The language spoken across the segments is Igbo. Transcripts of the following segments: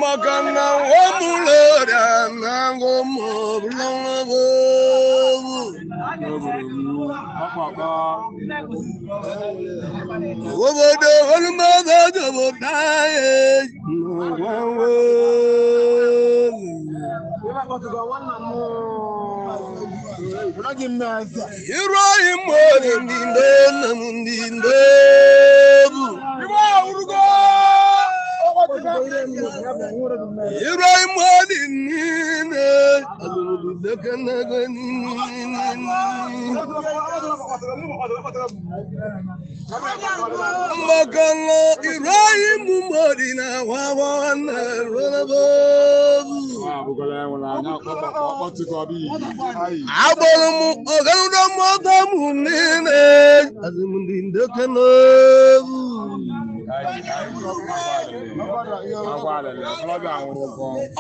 Magana wamulera nangomo blongo wobodo walmada jabotaye Ibrahim Mundindo Ibrahim Wadinine Magana Ibrahim Mudina Wawana Abalamu Oganda Matamunine Azimundinda Kanabu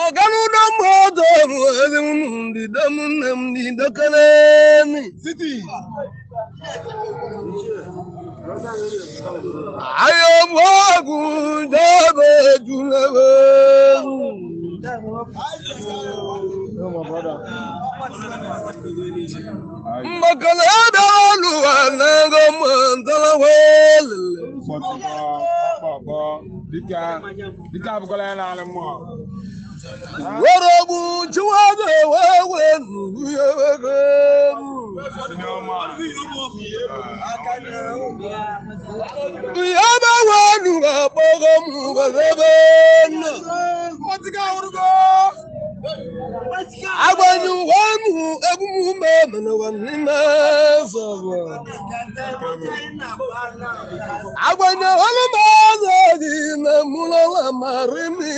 Oganuda modo mundi damunam di dakaleni city ayo wagu dabe junabe makalada luwana gomandala wel Dika bukola na alamo. Worobu chuwaga wewe nuyewe. Yaba wanu apogo mugazebena. Watika urugo. Agbanyu wanu ebumu mena wanina sawa. Agbanyu wanu na mulala marimi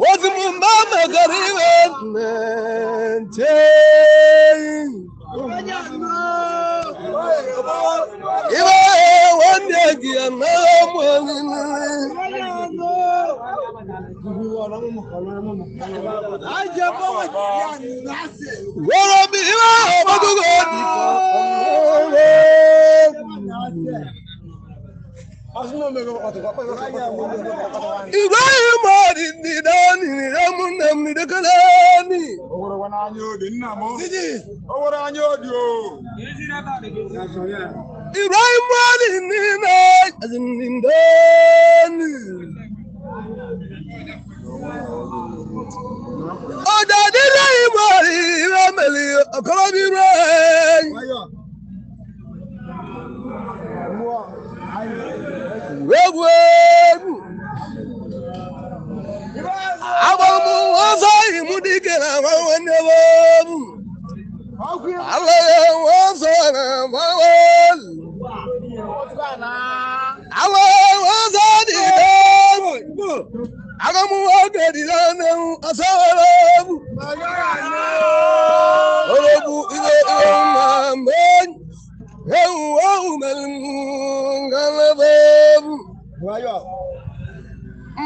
wazimu mama kariwe nche iwe wandegi anamwanini warabi iwe wadugodi Ibrahim ni dani ramunam ni dakalani Ibrahim ni na azindani Oda dilai mari rameli akarabi rai Wegu Abamu wasai mudikena mawanebamu Allah wasana mawal Allah wasadi Agamu wagadi lana asalamu Olobu ilo mamben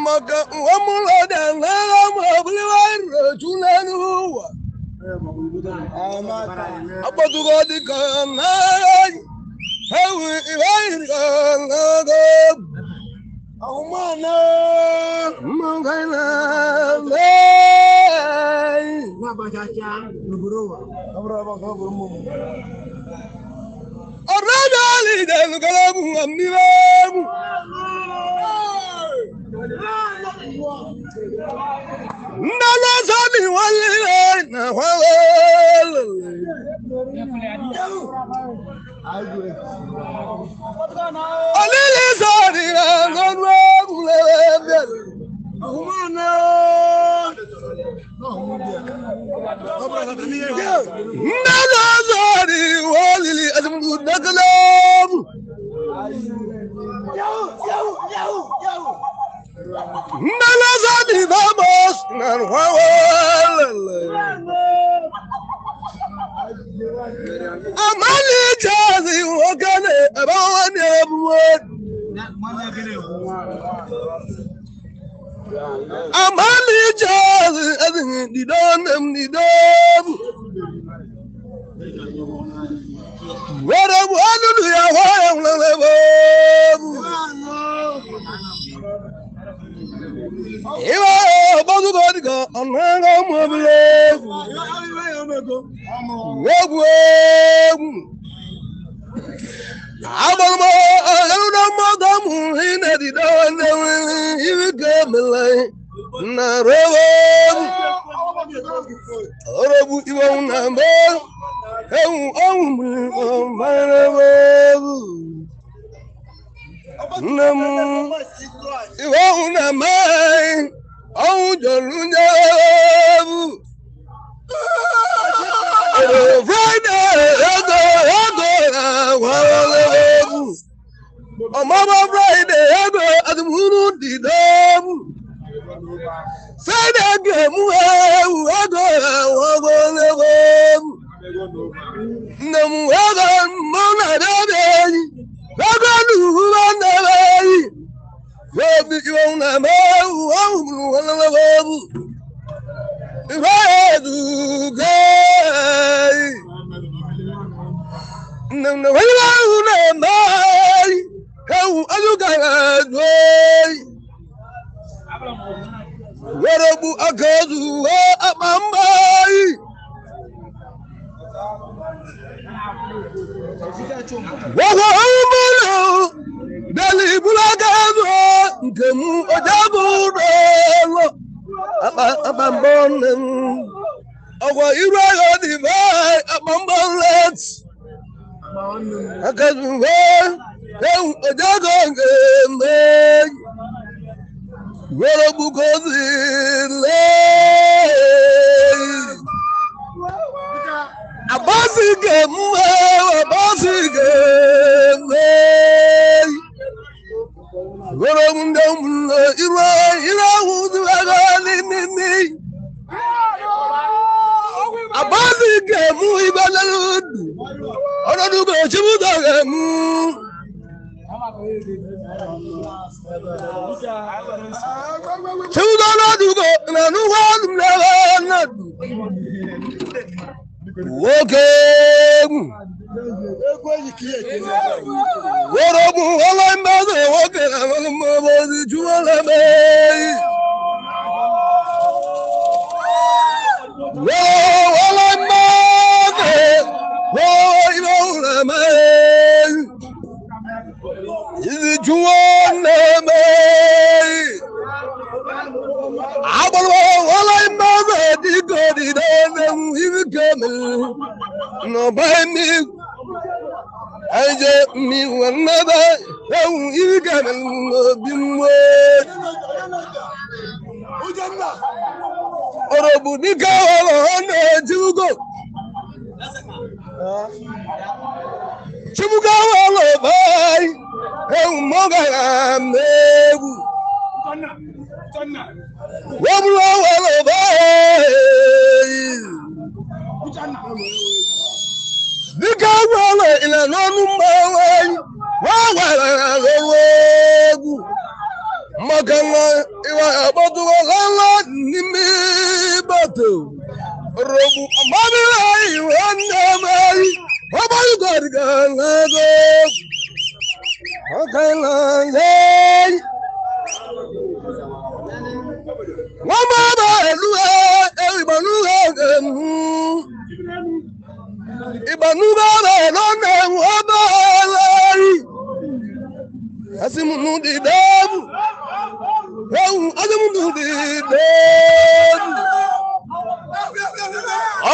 Maka wamulada nalama bliwara tunanu Abadugadi kanay Hewi iwair kanagab Ahumana Mangayna Lay Nabajachan Nuburuwa Arradali del galabu amnibamu Nala sani wala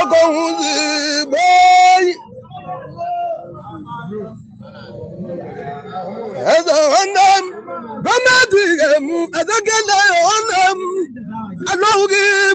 Okohuzi boy. As a wonder, Ramadi, as a girl, I know him.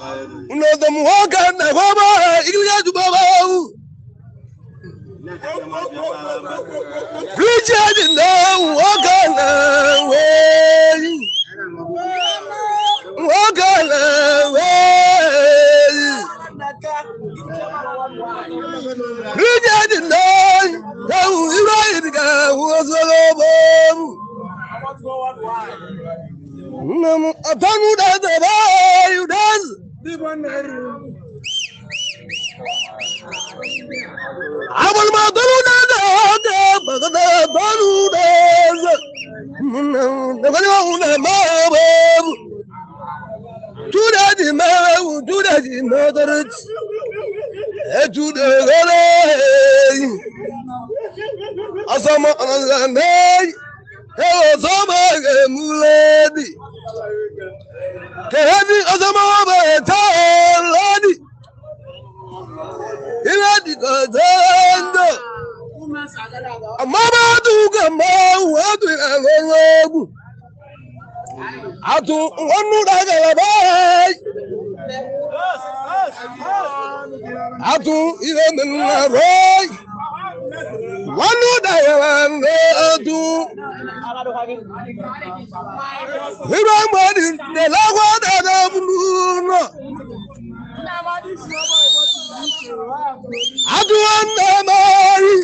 Unodom waka na baba igilga tu baba. Richard no waka na way. Waka na way. Richard no Ibrahim ga wazalobam. Nam atanu da da you does. I will not do that. Bagada Baludas. Do that in my do that in others. To the Asama and I was over Muladi. Having Asama lady. Mama do come out I do one I do even right. One I do. Remember the lava that I do undermine.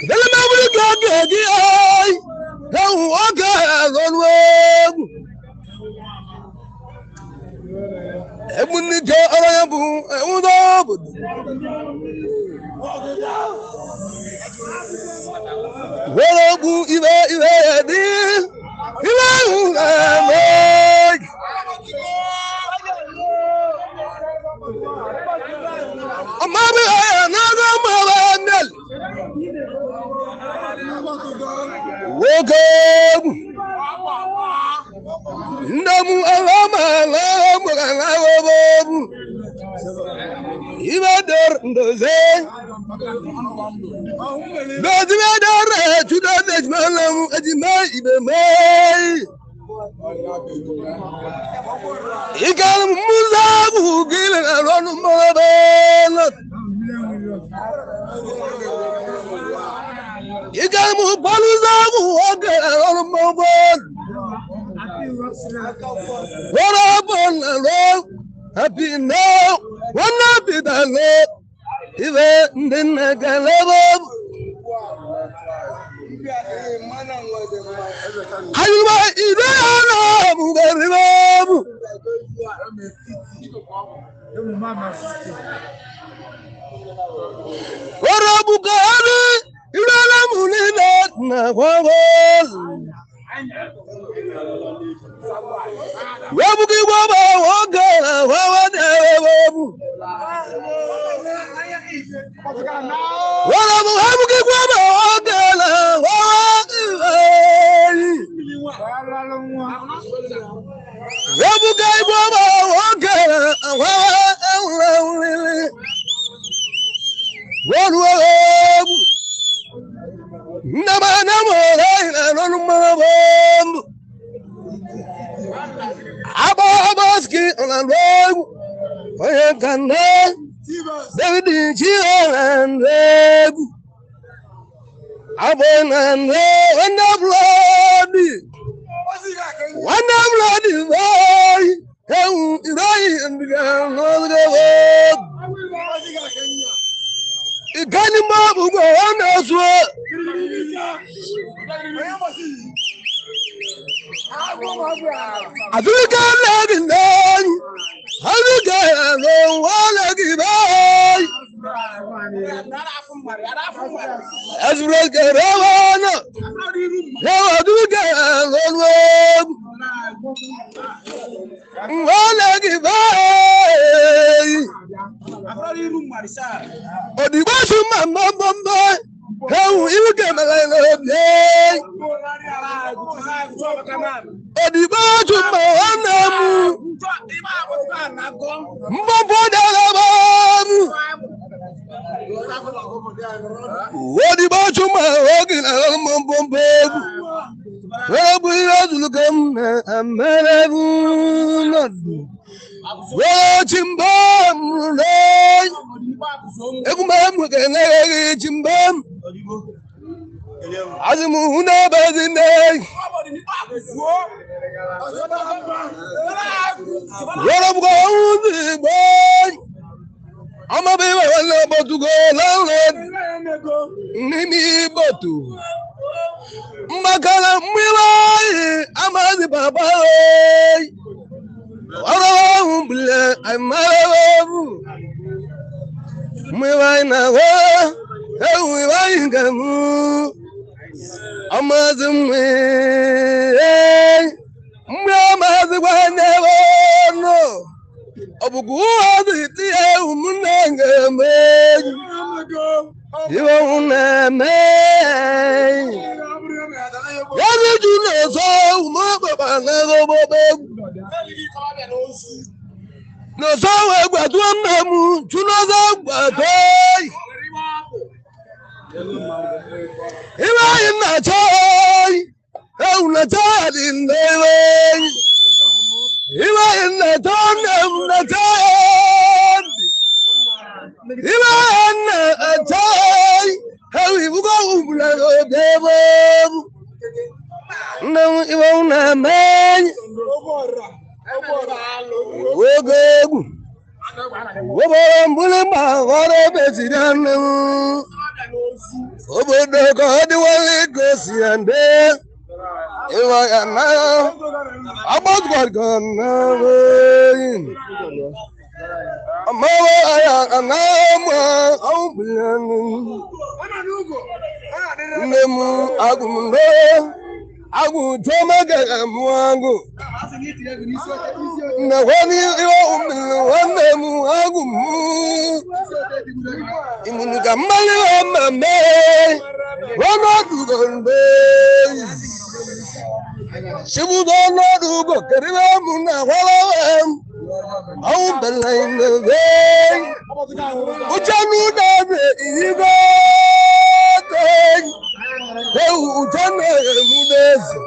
The memory got the eye. Don't walk on web. Everyone get happy now, one happy that even then I can love. What about you, my walking along baby? Well, we are to come and Chimbam, Egumam, Chimbam, Azimuna Bazine, what I'm going boy. I'm a baby, I'm about to go loud. Nini Botu Makala Milai, I'm a Baba. I'm a Milana, I'm a never know. Obuguadi tia umunanga me, you won't me. Yalu juno so maba nago bobo. No so egwadu amamu, juno so gwadoi. Iwa ina choi, una chadi ndewei. Iwa ina tonga una chadi. Iwa ina choi, how you go ubla debo. No iwa una man. Wogo. Wobambulema wara besidana. Obodo God wale gosiande. Iwa yana about God gonna. Amawa aya anama aublanu. Nemu agumundo. Agu tomaga mwangu. Na wani wanemu agumu. Imunuka mali wa mame. Wana tugonbe. Shibudo no dugo keriwa muna wala. Au belaine ve. Uchanu dabe igo. Uchanu mudesi.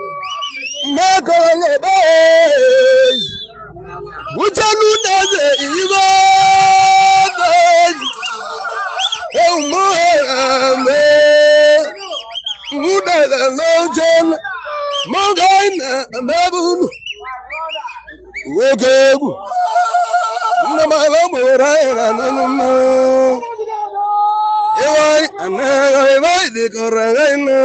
Makole bay. Uchanu dabe igo. Muhammad. Muda lojan. Mogaina babun. Wogebu. Namala morana nunu. Ewai anaga ewai de koranga.